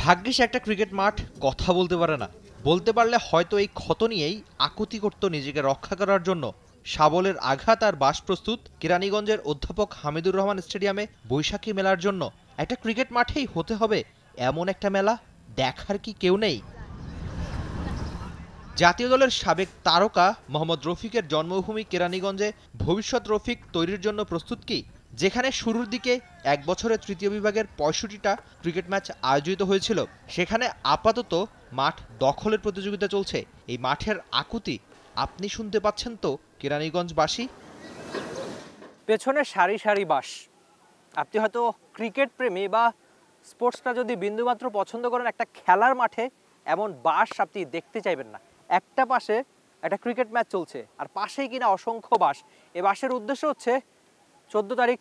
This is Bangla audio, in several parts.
ভাগ্যিস একটা ক্রিকেট মাঠ কথা বলতে পারে না। বলতে পারলে হয়তো এই ক্ষত নিয়েই আকুতি করত নিজেকে রক্ষা করার জন্য। শাবলের আঘাত আর বাস প্রস্তুত কেরানীগঞ্জের অধ্যাপক হামিদুর রহমান স্টেডিয়ামে বৈশাখী মেলার জন্য। একটা ক্রিকেট মাঠেই হতে হবে এমন একটা মেলা, দেখার কি কেউ নেই? জাতীয় দলের সাবেক তারকা মোহাম্মদ রফিকের জন্মভূমি কেরানীগঞ্জে ভবিষ্যৎ রফিক তৈরির জন্য প্রস্তুত কি? যেখানে শুরুর দিকে এক বছরে তৃতীয় বিভাগের ৬৫টা ক্রিকেট ম্যাচ আয়োজিত হয়েছিল, সেখানে আপাতত মাঠ দখলের প্রতিযোগিতা চলছে। এই মাঠের আকুতি আপনি শুনতে পাচ্ছেন তো কেরানীগঞ্জবাসী? পেছনে সারি সারি বাস। আপনি হয়তো ক্রিকেট প্রেমী বা স্পোর্টসটা যদি বিন্দুমাত্র পছন্দ করেন, একটা খেলার মাঠে এমন বাস আপনি দেখতে চাইবেন না। একটা পাশে একটা ক্রিকেট ম্যাচ চলছে আর পাশেই কিনা অসংখ্য বাস। এই বাসের উদ্দেশ্য হচ্ছে 14 তারিখ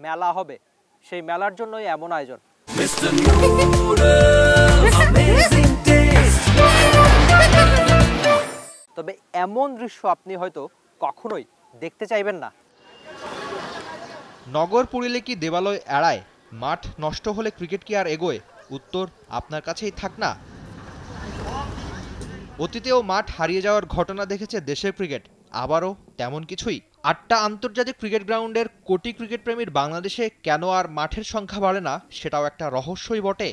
মেলা হবে, সেই মেলার জন্যই এমন আয়োজন। তবে এমন দৃশ্য আপনি হয়তো কখনোই দেখতে চাইবেন না। নগর পুড়িলে কি দেবালয় এড়ায়? মাঠ নষ্ট হলে ক্রিকেট কি আর এগোয়? উত্তর আপনার কাছেই থাক না। অতীতেও মাঠ হারিয়ে যাওয়ার ঘটনা দেখেছে দেশের ক্রিকেট, আবারও তেমন কিছুই। ৮টা আন্তর্জাতিক ক্রিকেট গ্রাউন্ডের কোটি ক্রিকেট প্রেমীর বাংলাদেশে কেন আর মাঠের সংখ্যা বাড়ে না, সেটাও একটা রহস্যই বটে।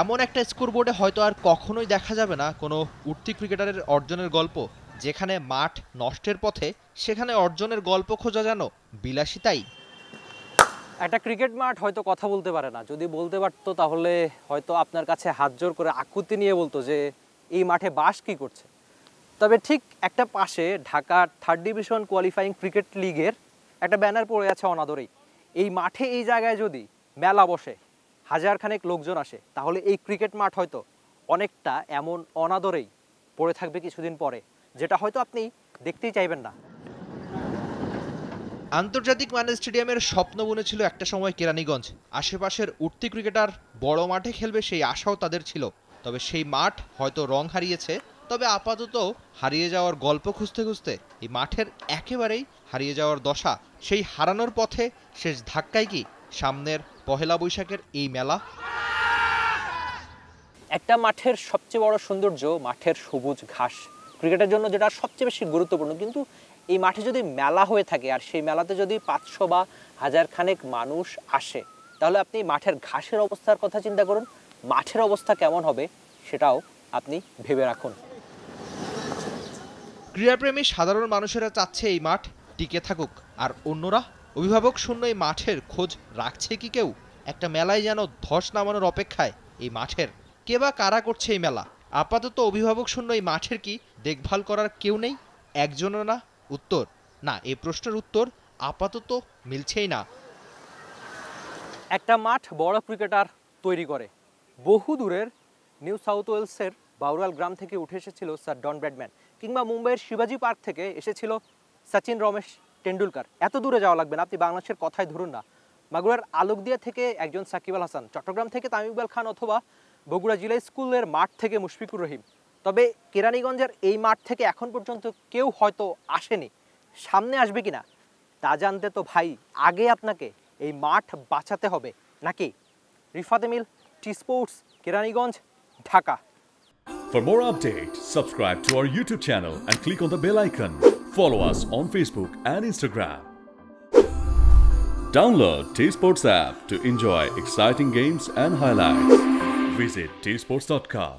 এমন একটা স্কোরবোর্ডে হয়তো আর কখনোই দেখা যাবে না কোনো উঠতি ক্রিকেটারের অর্জনের গল্প। যেখানে মাঠ নষ্টের পথে, সেখানে অর্জনের গল্প খোঁজা যেন বিলাসিতাই। একটা ক্রিকেট মাঠ হয়তো কথা বলতে পারে না, যদি বলতে পারতো তাহলে হয়তো আপনার কাছে হাত জোর করে আকুতি নিয়ে বলতো যে এই মাঠে বাস কি করছে। তবে ঠিক একটা পাশে Dhaka 3rd division qualifying cricket লিগের একটা ব্যানার পড়ে আছে অনাদরেই। এই মাঠে এই জায়গায় যদি মেলা বসে, হাজারখানেক লোকজন আসে, তাহলে এই ক্রিকেট মাঠ হয়তো অনেকটা এমন অনাদরেই পড়ে থাকবে কিছুদিন পরে, যেটা হয়তো আপনি দেখতেই চাইবেন না। আন্তর্জাতিক মানের স্টেডিয়ামের স্বপ্ন বুনেছিল একটা সময় কেরানীগঞ্জ। আশেপাশের উঠতি ক্রিকেটার বড় মাঠে খেলবে সেই আশাও তাদের ছিল। তবে সেই মাঠ হয়তো রং হারিয়েছে। তবে আপাতত হারিয়ে যাওয়ার গল্প খুঁজতে খুঁজতে এই মাঠের একেবারেই হারিয়ে যাওয়ার দশা। সেই হারানোর পথে শেষ ধাক্কায় কি সামনের পহেলা বৈশাখের এই মেলা? একটা মাঠের সবচেয়ে বড় সৌন্দর্য মাঠের সবুজ ঘাস, ক্রিকেটের জন্য যেটা সবচেয়ে বেশি গুরুত্বপূর্ণ। কিন্তু এই মাঠে যদি মেলা হয়ে থাকে আর সেই মেলাতে যদি 500 বা হাজারখানেক মানুষ আসে, তাহলে আপনি মাঠের ঘাসের অবস্থার কথা চিন্তা করুন, মাঠের অবস্থা কেমন হবে সেটাও আপনি ভেবে রাখুন। ক্রীড়াপ্রেমী সাধারণ মানুষেরা চাচ্ছে এই মাঠ টিকে থাকুক, আর অন্যরা অভিভাবক শূন্য এই মাঠের খোঁজ রাখছে কি কেউ? একটা মেলায় যেন ধস নামানোর অপেক্ষায় এই মাঠের। কে বা কারা করছে এই মেলা? আপাতত অভিভাবক শূন্য এই মাঠের কি দেখভাল করার কেউ নেই? একজনও না? উত্তর না। এই প্রশ্নের উত্তর আপাতত মিলছেই না। একটা মাঠ বড় ক্রিকেটার তৈরি করে। বহু দূরের নিউ সাউথ ওয়েলসের বাউরাল গ্রাম থেকে উঠে এসেছিল স্যার ডন ব্র্যাডম্যান, কিংবা মুম্বাইয়ের শিবাজি পার্ক থেকে এসেছিল সচিন রমেশ টেন্ডুলকার। এত দূরে যাওয়া লাগবে না, আপনি বাংলাদেশের কথাই ধরুন না। মাগুরার আলোকদিয়া থেকে একজন সাকিব আল হাসান, চট্টগ্রাম থেকে তামিম ইকবাল খান, অথবা বগুড়া জিলা স্কুলের মাঠ থেকে মুশফিকুর রহিম। তবে কেরানীগঞ্জের এই মাঠ থেকে এখন পর্যন্ত কেউ হয়তো আসেনি। সামনে আসবে কিনা তা জানতে তো ভাই আগে আপনাকে এই মাঠ বাঁচাতে হবে, নাকি? Rifat Emil, T sports, Keraniganj, Dhaka. For more updates, subscribe to our YouTube channel and click on the bell icon. Follow us on Facebook and Instagram. Download T Sports app to enjoy exciting games and highlights. Visit tsports.com.